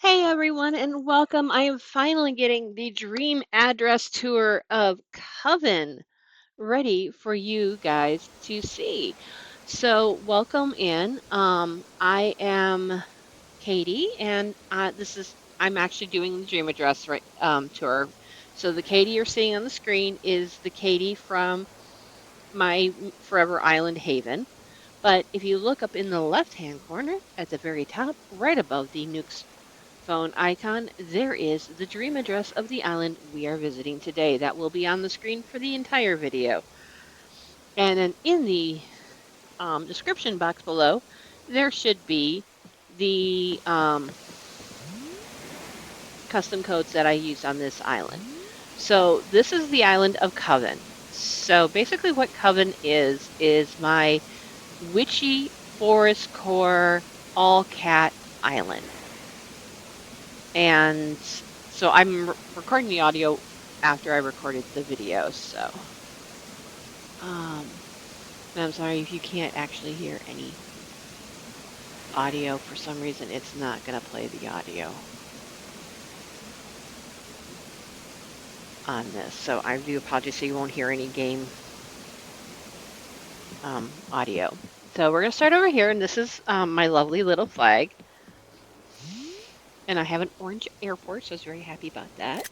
Hey everyone, and welcome. I am finally getting the dream address tour of Coven ready for you guys to see. So, welcome in. I am Katie, and I'm actually doing the dream address tour. So, the Katie you're seeing on the screen is the Katie from my Forever Island Haven. But if you look up in the left-hand corner at the very top, right above the Nuke's phone icon, there is the dream address of the island we are visiting today. That will be on the screen for the entire video. And then in the description box below, there should be the custom codes that I use on this island. So this is the island of Coven. So basically what Coven is my witchy forest core all cat island. And so I'm recording the audio after I recorded the video, so I'm sorry if you can't actually hear any audio. For some reason, it's not going to play the audio on this, so I do apologize, so you won't hear any game audio. So we're going to start over here, and this is my lovely little flag. And I have an orange airport, so I was very happy about that.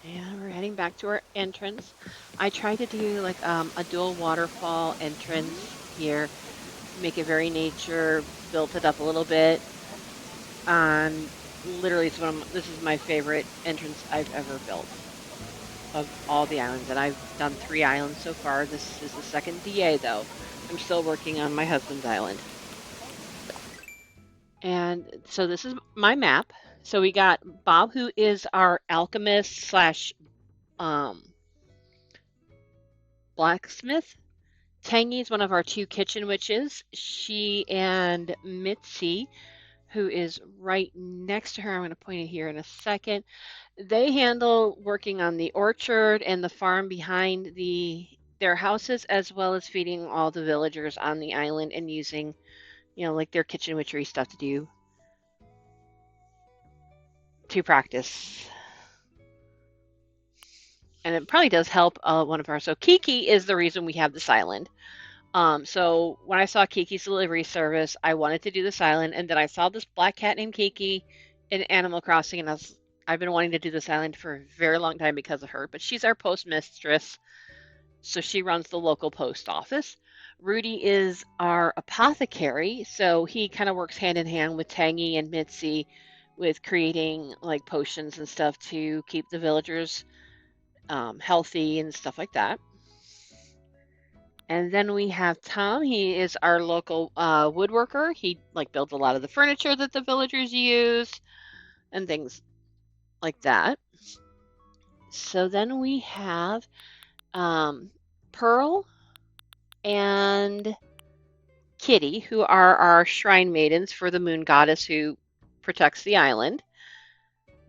And we're heading back to our entrance. I tried to do like a dual waterfall entrance here, make it very nature, built it up a little bit. Literally, this is my favorite entrance I've ever built of all the islands, and I've done 3 islands so far. This is the second DA though. I'm still working on my husband's island. And so this is my map. So we got Bob, who is our alchemist slash blacksmith. Tangy is one of our 2 kitchen witches. She and Mitzi, who is right next to her, I'm going to point it here in a second. They handle working on the orchard and the farm behind their houses, as well as feeding all the villagers on the island and using, like their kitchen witchery stuff to practice. And it probably does help one of our. So Kiki is the reason we have this island. So when I saw Kiki's delivery service, I wanted to do this island, and then I saw this black cat named Kiki in Animal Crossing, and I've been wanting to do this island for a very long time because of her. But she's our postmistress, so she runs the local post office. Rudy is our apothecary, so he kind of works hand in hand with Tangy and Mitzi with creating like potions and stuff to keep the villagers healthy and stuff like that. And then we have Tom. He is our local woodworker. He like builds a lot of the furniture that the villagers use and things like that. So then we have Pearl and Kitty, who are our shrine maidens for the moon goddess who protects the island.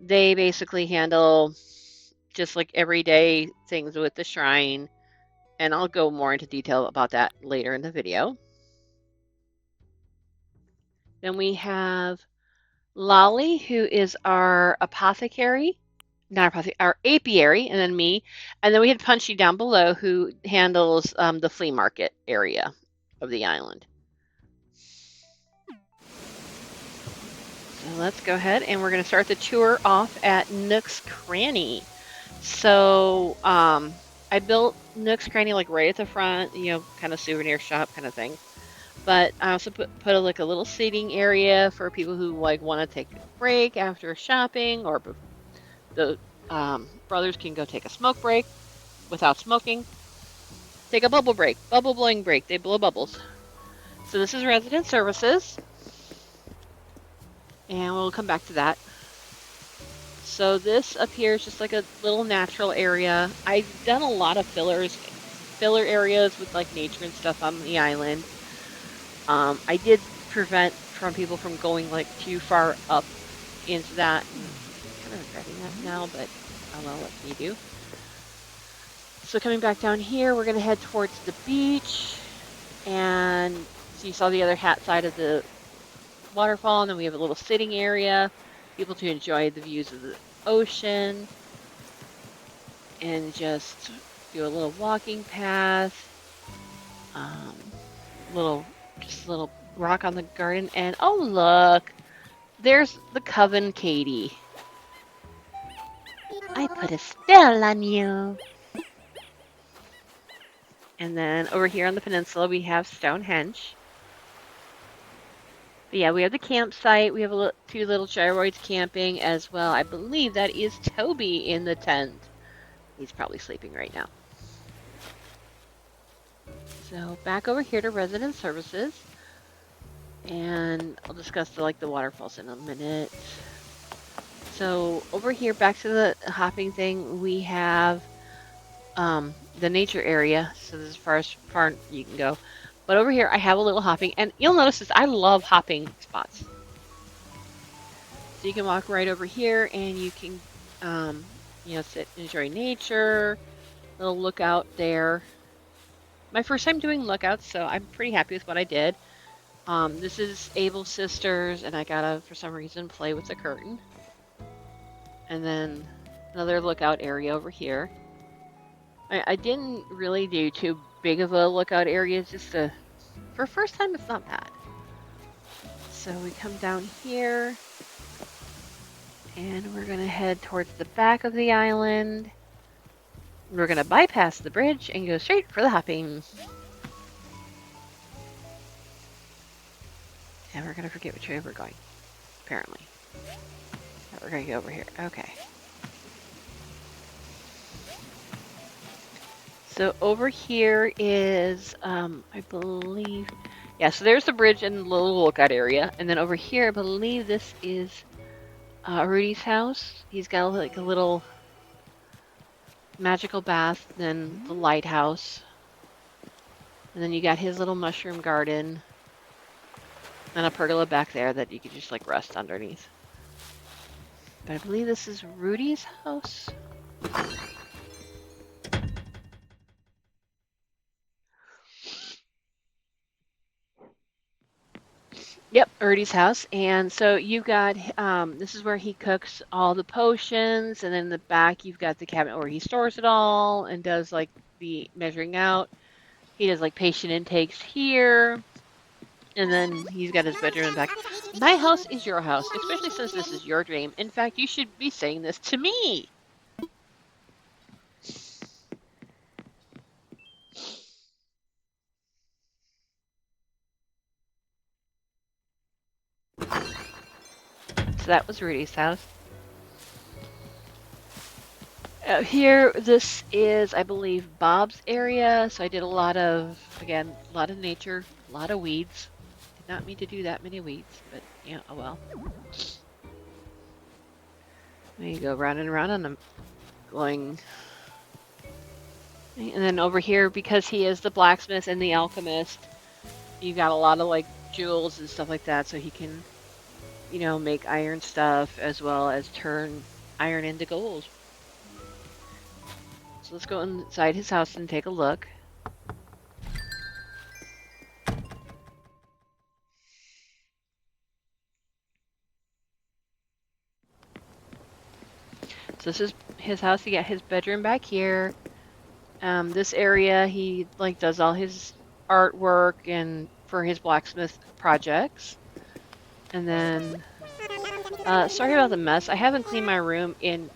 They basically handle just like everyday things with the shrine, and I'll go more into detail about that later in the video. Then we have Lolly, who is our apothecary, not apothecary, our apiary, and then me. And then we had Punchy down below, who handles the flea market area of the island. So let's go ahead, and we're going to start the tour off at Nook's Cranny. So I built Nook's Cranny like right at the front, kind of souvenir shop kind of thing. But I also put a little seating area for people who like want to take a break after shopping, or the brothers can go take a smoke break without smoking. Take a bubble blowing break. They blow bubbles. So this is resident services, and we'll come back to that. So this appears just like a little natural area. I've done a lot of filler areas with like nature and stuff on the island. I did prevent from people from going like too far up into that. I'm kind of regretting that now, but oh well, what can you do? So coming back down here, we're going to head towards the beach. And so you saw the other hat side of the waterfall, and then we have a little sitting area, people to enjoy the views of the ocean, and just do a little walking path, just a little rock on the garden, and oh look, there's the Coven Katie. I put a spell on you. And then over here on the peninsula, we have Stonehenge. But yeah, we have the campsite. We have two little gyroids camping as well. I believe that is Toby in the tent. He's probably sleeping right now. So back over here to resident services. And I'll discuss the waterfalls in a minute. So over here, back to the hopping thing, we have the nature area. So this is as far you can go. But over here, I have a little hopping. And you'll notice this, I love hopping spots. So you can walk right over here and you can, sit and enjoy nature. Little lookout there. My first time doing lookouts, so I'm pretty happy with what I did. This is Able Sisters, and I gotta, for some reason, play with the curtain. And then another lookout area over here. I didn't really do too big of a lookout area, for first time, it's not bad. So we come down here, and we're gonna head towards the back of the island. We're gonna bypass the bridge and go straight for the hopping. And we're gonna forget which way we're going, apparently. But we're gonna go over here, okay. So over here is, I believe, yeah, so there's the bridge and the little lookout area. And then over here, I believe this is Rudy's house. He's got like a little magical bath, then the lighthouse. And then you got his little mushroom garden. And a pergola back there that you could just like rest underneath. But I believe this is Rudy's house. Yep, Rudy's house. And so you've got, this is where he cooks all the potions. And then in the back, you've got the cabinet where he stores it all and does like the measuring out. He does like patient intakes here. And then he's got his bedroom in the back. My house is your house, especially since this is your dream. In fact, you should be saying this to me. So that was Rudy's house. Here, this is, I believe, Bob's area. So I did a lot of nature, a lot of weeds. Did not mean to do that many weeds, but yeah, oh well. There you go, round and around, and I'm going. And then over here, because he is the blacksmith and the alchemist, you got a lot of like jewels and stuff like that, so he can, make iron stuff as well as turn iron into gold. So let's go inside his house and take a look. So this is his house. You got his bedroom back here. This area, he like does all his artwork and for his blacksmith projects. And then, sorry about the mess. I haven't cleaned my room in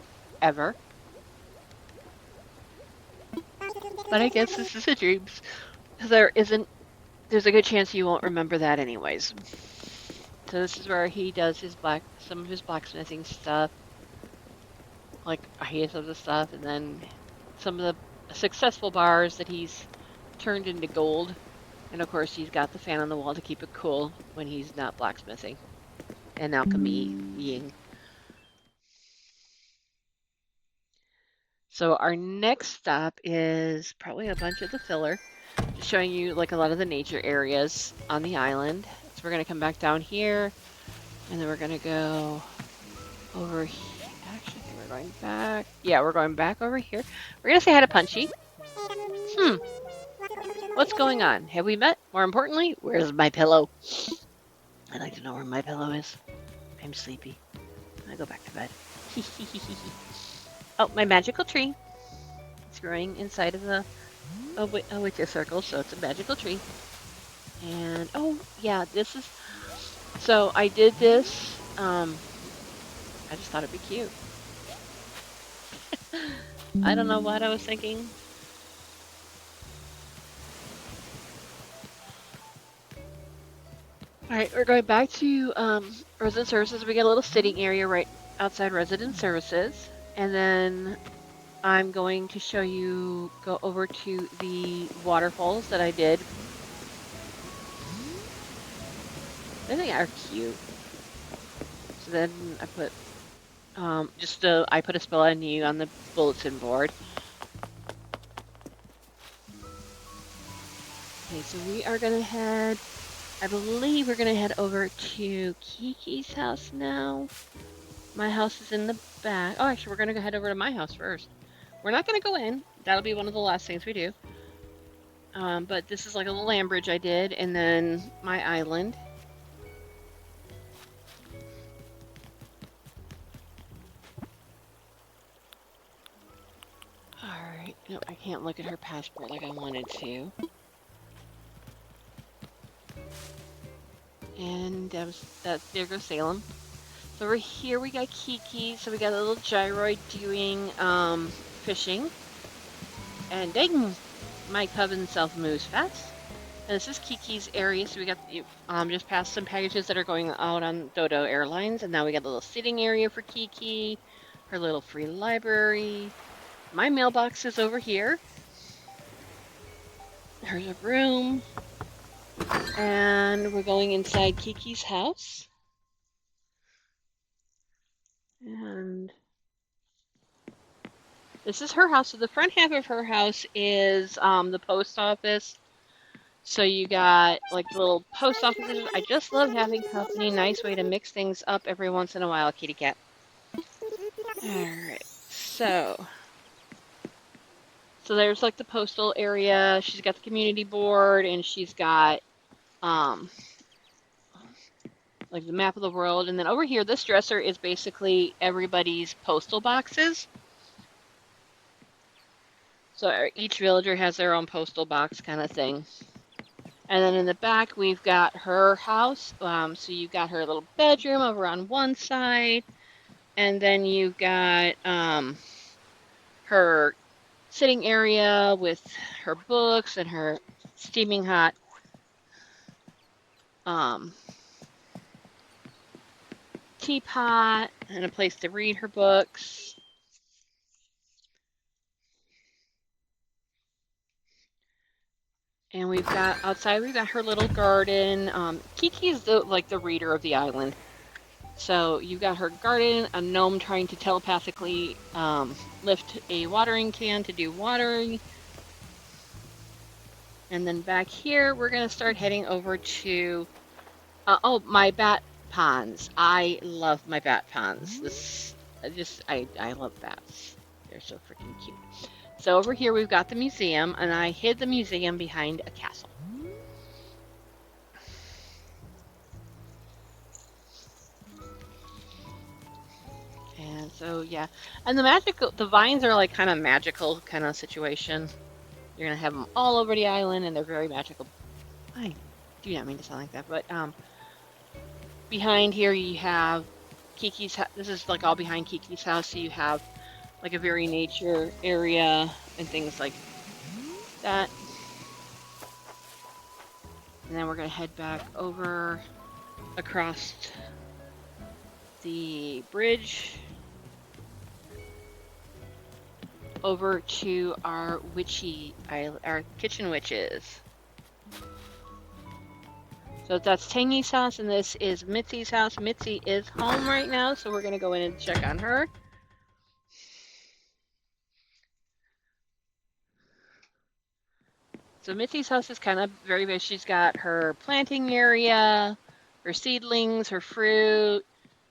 ever. But I guess this is a dream. There's a good chance you won't remember that anyways. So this is where he does some of his blacksmithing stuff. Like, he has other stuff, and then some of the successful bars that he's turned into gold. And of course, he's got the fan on the wall to keep it cool when he's not blacksmithing and alchemying. So our next stop is probably a bunch of the filler, just showing you like a lot of the nature areas on the island. So we're gonna come back down here, and then we're gonna go over here. Actually, I think we're going back. Yeah, we're going back over here. We're gonna say hi to Punchy. What's going on? Have we met? More importantly, where's my pillow? I'd like to know where my pillow is. I'm sleepy. I go back to bed. Oh, my magical tree. It's growing inside of a witch's circle, so it's a magical tree. And oh yeah, this is. So I did this. I just thought it'd be cute. I don't know what I was thinking. All right, we're going back to resident services. We got a little sitting area right outside resident services, and then I'm going to show you, go over to the waterfalls that I did. I think are cute. So then I put I put a spell on you on the bulletin board. Okay, so we are gonna head. I believe we're gonna head over to Kiki's house now. My house is in the back. Oh, actually, we're gonna go head over to my house first. We're not gonna go in. That'll be one of the last things we do. But this is like a little land bridge I did, and then my island. Alright, no, I can't look at her passport like I wanted to. And there goes Salem. So over here we got Kiki, so we got a little gyroid doing fishing. And dang, my Coven self moves fast. And this is Kiki's area, so we got just passed some packages that are going out on Dodo Airlines, and now we got a little sitting area for Kiki, her little free library. My mailbox is over here. There's a room. And we're going inside Kiki's house. And this is her house. So the front half of her house is the post office. So you got like little post offices. I just love having company. Nice way to mix things up every once in a while, kitty cat. Alright, so there's like the postal area. She's got the community board, and she's got like the map of the world. And then over here, this dresser is basically everybody's postal boxes. So each villager has their own postal box kind of thing. And then in the back, we've got her house. So you've got her little bedroom over on one side. And then you've got her sitting area with her books and her steaming hot teapot and a place to read her books. And we've got outside, we've got her little garden. Kiki is the reader of the island. So you've got her garden, a gnome trying to telepathically lift a watering can to do watering. And then back here, we're going to start heading over to, my bat ponds. I love my bat ponds. I love bats. They're so freaking cute. So over here we've got the museum, and I hid the museum behind a castle. And so yeah, and the vines are like kind of magical kind of situation. You're gonna have them all over the island, and they're very magical. I do not mean to sound like that, but behind here you have Kiki's. This is like all behind Kiki's house, so you have like a very nature area and things like that. And then we're gonna head back over across the bridge over to our kitchen witches. So that's Tangy's house, and this is Mitzi's house. Mitzi is home right now, so we're gonna go in and check on her. So Mitzi's house is kind of very big. She's got her planting area, her seedlings, her fruit,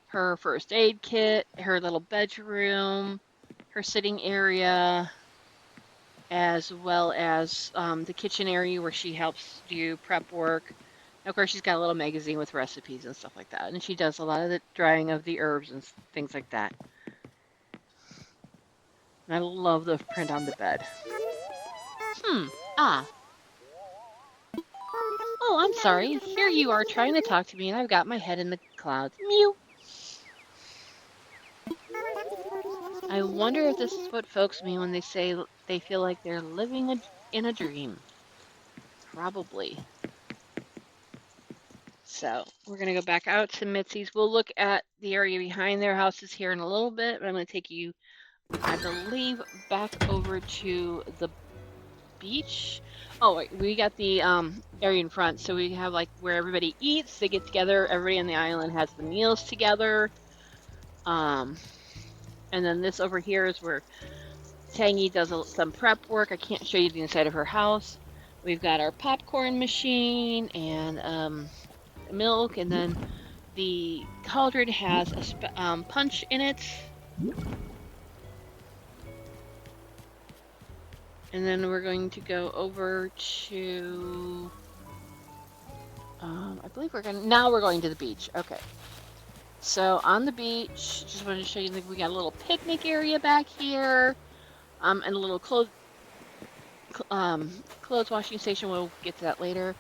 her first aid kit, her little bedroom, her sitting area, as well as the kitchen area where she helps do prep work. Of course, she's got a little magazine with recipes and stuff like that. And she does a lot of the drying of the herbs and things like that. And I love the print on the bed. Ah. Oh, I'm sorry. Here you are trying to talk to me, and I've got my head in the clouds. Mew. I wonder if this is what folks mean when they say they feel like they're living in a dream. Probably. So we're going to go back out to Mitzi's. We'll look at the area behind their houses here in a little bit, but I'm going to take you, I believe, back over to the beach. Oh, wait, we got the area in front. So we have like where everybody eats. They get together. Everybody on the island has the meals together. And then this over here is where Tangy does some prep work. I can't show you the inside of her house. We've got our popcorn machine and milk, and then the cauldron has a punch in it. And then we're going to go over to, I believe now we're going to the beach. Okay. So on the beach, just wanted to show you that we got a little picnic area back here, and a little clothes washing station. We'll get to that later.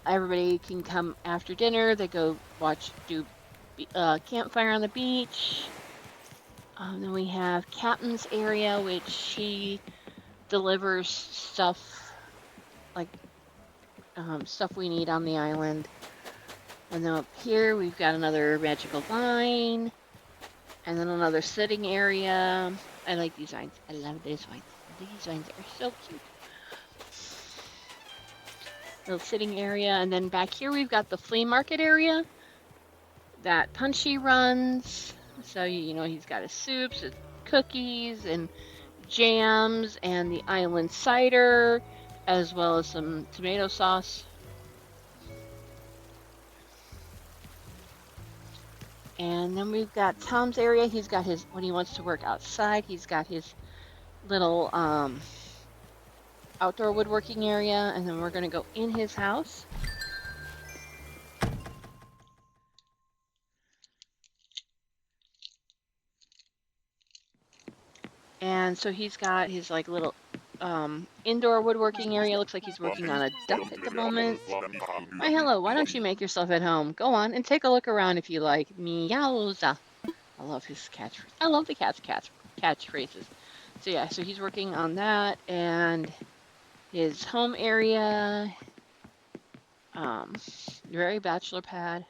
Everybody can come after dinner. They go do campfire on the beach. Then we have Captain's area, which she delivers stuff like stuff we need on the island. And then up here we've got another magical line, and then another sitting area. I like these vines. I love these vines. These vines are so cute. Little sitting area, and then back here we've got the flea market area that Punchy runs. So you know he's got his soups, his cookies, and jams, and the island cider, as well as some tomato sauce. And then we've got Tom's area. He's got his, when he wants to work outside, he's got his little outdoor woodworking area. And then we're going to go in his house. And so he's got his like little indoor woodworking area. Looks like he's working on a duck at the moment. Why, hello, why don't you make yourself at home? Go on and take a look around if you like. Meowza. I love his catchphrase. I love the cat's catchphrases. So yeah, so he's working on that, and his home area, very bachelor pad.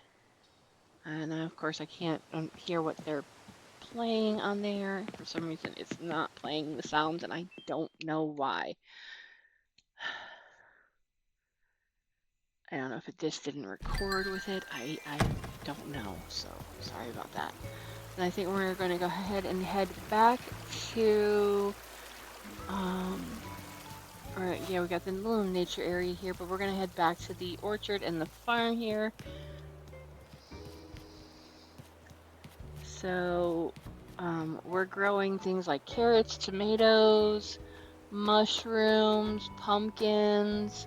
And of course I can't hear what they're playing on there. For some reason it's not playing the sounds, and I don't know why. I don't know if this didn't record with it. I don't know, so sorry about that. And I think we're going to go ahead and head back to, alright, yeah, we got the little nature area here, but we're going to head back to the orchard and the farm here. So, we're growing things like carrots, tomatoes, mushrooms, pumpkins,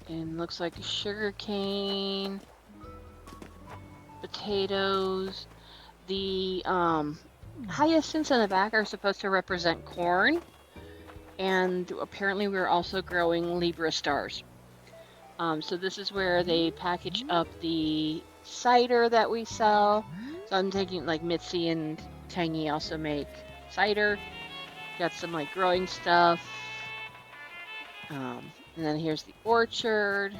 and looks like sugar cane, potatoes. The hyacinths in the back are supposed to represent corn, and apparently we're also growing Libra stars. So this is where they package up the cider that we sell. So I'm taking, like, Mitzi and Tangy also make cider. Got some like growing stuff. And then here's the orchard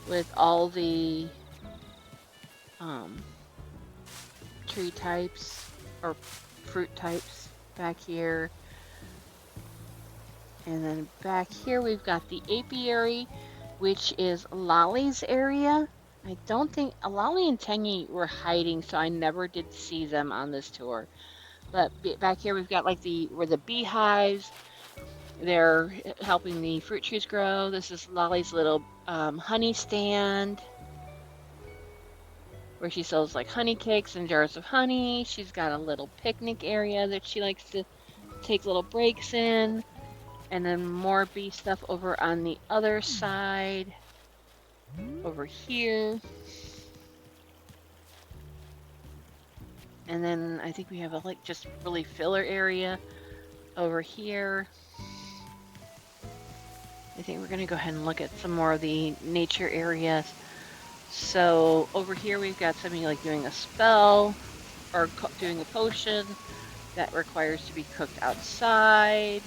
with all the tree types or fruit types back here. And then back here we've got the apiary, which is Lolly's area. I don't think Lolly and Tangy were hiding, so I never did see them on this tour. But back here we've got like where the beehives, they're helping the fruit trees grow. This is Lolly's little honey stand, where she sells like honey cakes and jars of honey. She's got a little picnic area that she likes to take little breaks in. And then more bee stuff over on the other side, over here. And then I think we have a like just really filler area over here. I think we're going to go ahead and look at some more of the nature areas. So over here we've got somebody like doing a spell or doing a potion that requires to be cooked outside.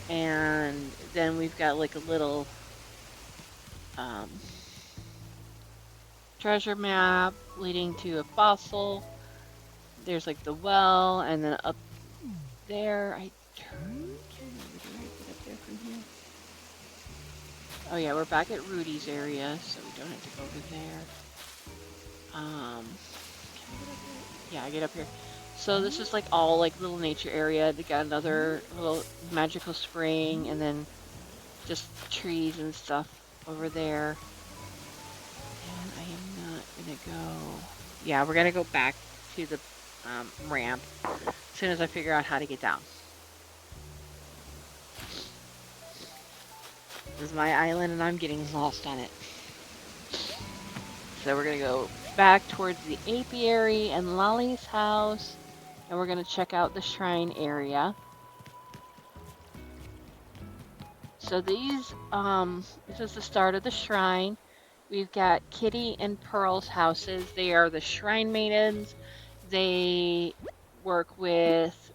And then we've got like a little treasure map leading to a fossil. There's like the well, and then up there, I can't remember, do I get up there from here? Oh yeah, we're back at Rudy's area, so we don't have to go over there. Can I get up there? Yeah, I get up here. So this is like all like little nature area. They got another little magical spring, and then just trees and stuff over there. And I am not gonna go. Yeah, we're gonna go back to the ramp as soon as I figure out how to get down. This is my island, and I'm getting lost on it. So we're gonna go back towards the apiary and Lolly's house, and we're gonna check out the shrine area. So these, this is the start of the shrine. We've got Kitty and Pearl's houses. They are the shrine maidens. They work with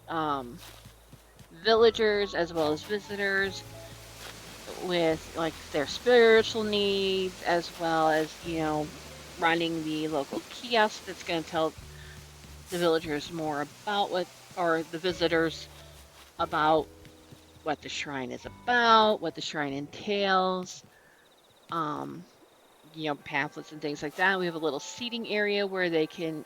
villagers as well as visitors with like their spiritual needs, as well as, you know, running the local kiosk that's going to tell the villagers more about what, or the visitors about what the shrine is about, what the shrine entails, you know, pamphlets and things like that. We have a little seating area where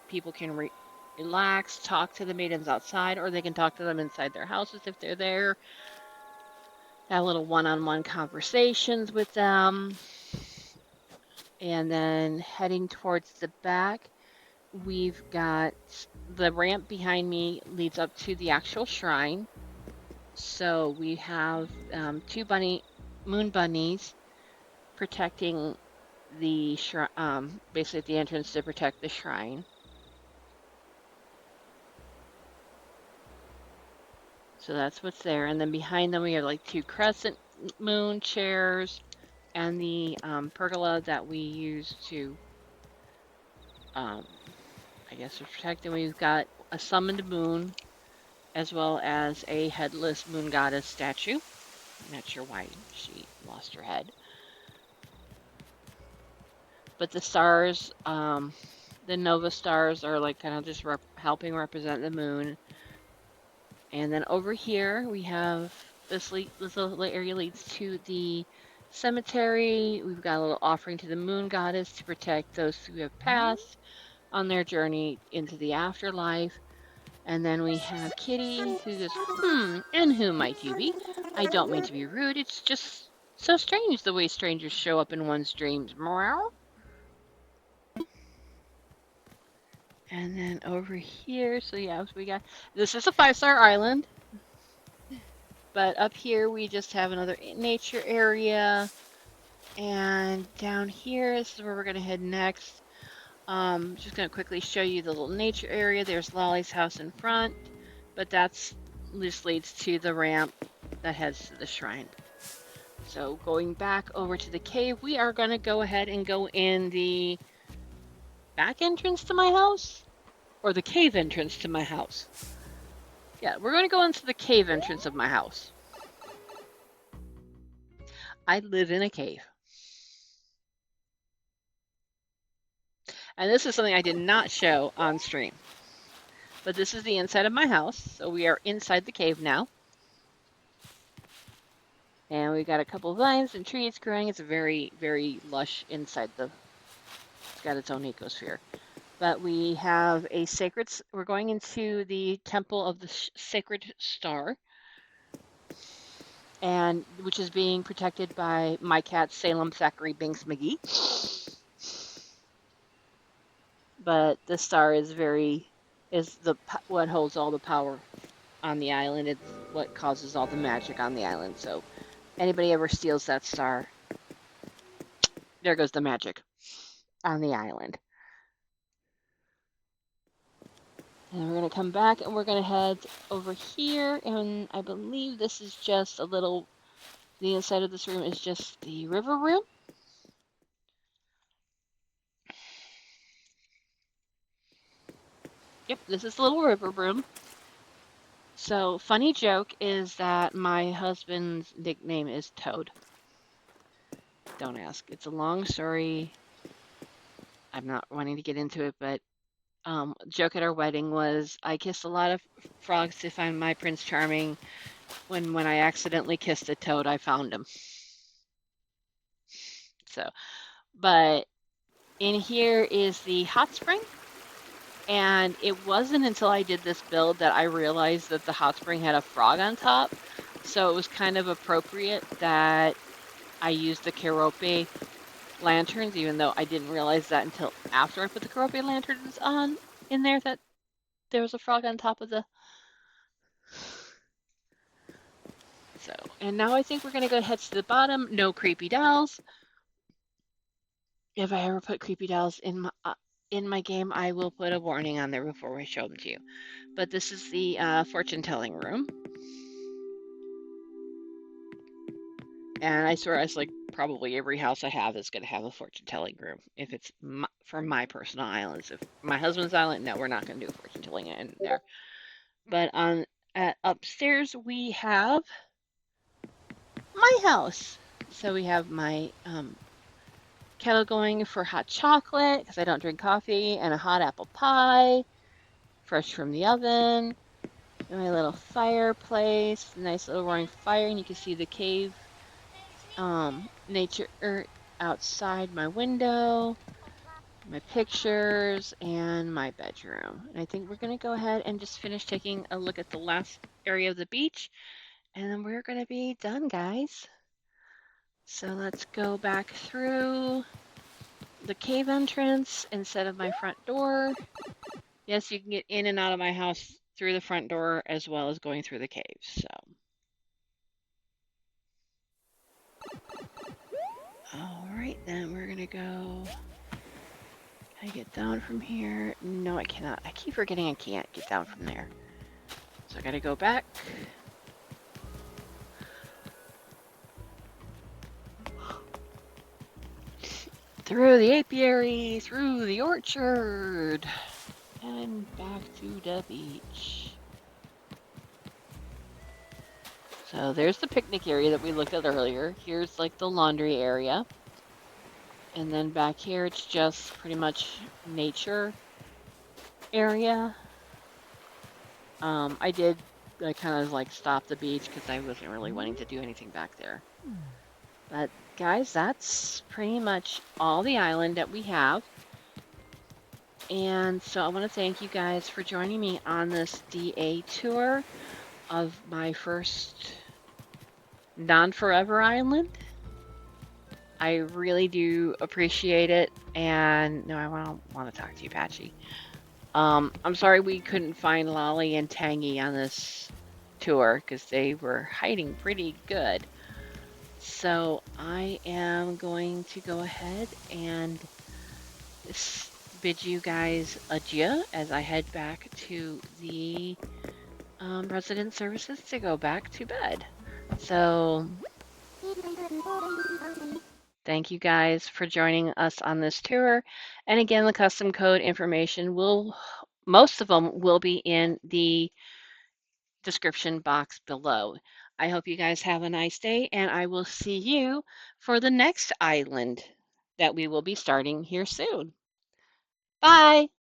people can relax, talk to the maidens outside, or they can talk to them inside their houses if they're there. Have little one-on-one conversations with them. And then heading towards the back, we've got the ramp behind me leads up to the actual shrine. So we have two moon bunnies protecting the shrine, basically at the entrance to protect the shrine. So that's what's there. And then behind them we have like two crescent moon chairs and the pergola that we use to, I guess, to protect. And we've got a summoned moon as well as a headless moon goddess statue. I'm not sure why she lost her head. But the stars, the Nova stars are like kind of just helping represent the moon. And then over here we have this little area leads to the cemetery. We've got a little offering to the moon goddess to protect those who have passed on their journey into the afterlife. And then we have Kitty, who goes, and who might you be? I don't mean to be rude, it's just so strange the way strangers show up in one's dreams. Meow. And then over here, so yeah, we got, this is a 5-star island. But up here, we just have another nature area. And down here, this is where we're going to head next. Just going to quickly show you the little nature area. There's Lolly's house in front, but this leads to the ramp that heads to the shrine. So going back over to the cave, we are going to go ahead and go in the back entrance to my house, or the cave entrance to my house. Yeah, we're going to go into the cave entrance of my house. I live in a cave. And this is something I did not show on stream. But this is the inside of my house. So we are inside the cave now. And we've got a couple of vines and trees growing. It's a very, very lush inside it's got its own ecosphere. But we have a we're going into the Temple of the Sacred Star, and which is being protected by my cat, Salem Thackeray Binks McGee. But the star is what holds all the power on the island. It's what causes all the magic on the island. So anybody ever steals that star, there goes the magic on the island. And we're going to come back and we're going to head over here. And I believe this is just a little, the inside of this room is just the river room. Yep, this is the little river room. So, funny joke is that my husband's nickname is Toad. Don't ask. It's a long story. I'm not wanting to get into it, but joke at our wedding was I kissed a lot of frogs to find my Prince Charming. When I accidentally kissed a toad, I found him. So, but in here is the hot spring. And it wasn't until I did this build that I realized that the hot spring had a frog on top. So it was kind of appropriate that I used the Kerope lanterns, even though I didn't realize that until after I put the Kerope lanterns on in there, that there was a frog on top of the... So, and now I think we're going to go ahead to the bottom. No creepy dolls. If I ever put creepy dolls in my game, I will put a warning on there before I show them to you. But this is the fortune telling room. And I swear, it's like probably every house I have is going to have a fortune telling room. If it's for my personal islands. If my husband's island, no, we're not going to do fortune telling in there. But upstairs we have my house. So we have my kettle going for hot chocolate because I don't drink coffee, and a hot apple pie, fresh from the oven. And my little fireplace, nice little roaring fire, and you can see the cave nature outside my window, my pictures, and my bedroom. And I think we're going to go ahead and just finish taking a look at the last area of the beach, and then we're going to be done, guys. So let's go back through the cave entrance instead of my front door. Yes, you can get in and out of my house through the front door as well as going through the caves. So, all right, then we're gonna go. Can I get down from here? No, I cannot. I keep forgetting I can't get down from there. So I gotta go back. Through the apiary, through the orchard, and back to the beach. So there's the picnic area that we looked at earlier. Here's like the laundry area. And then back here, it's just pretty much nature area. I did kind of like stop the beach because I wasn't really wanting to do anything back there. But guys, that's pretty much all the island that we have. And so I want to thank you guys for joining me on this DA tour of my first non-forever island. I really do appreciate it. And no, I want to talk to you, Patchy. I'm sorry we couldn't find Lolly and Tangy on this tour because they were hiding pretty good. So I am going to go ahead and bid you guys adieu as I head back to the resident services to go back to bed. So thank you guys for joining us on this tour. And again, the custom code information most of them will be in the description box below. I hope you guys have a nice day, and I will see you for the next island that we will be starting here soon. Bye!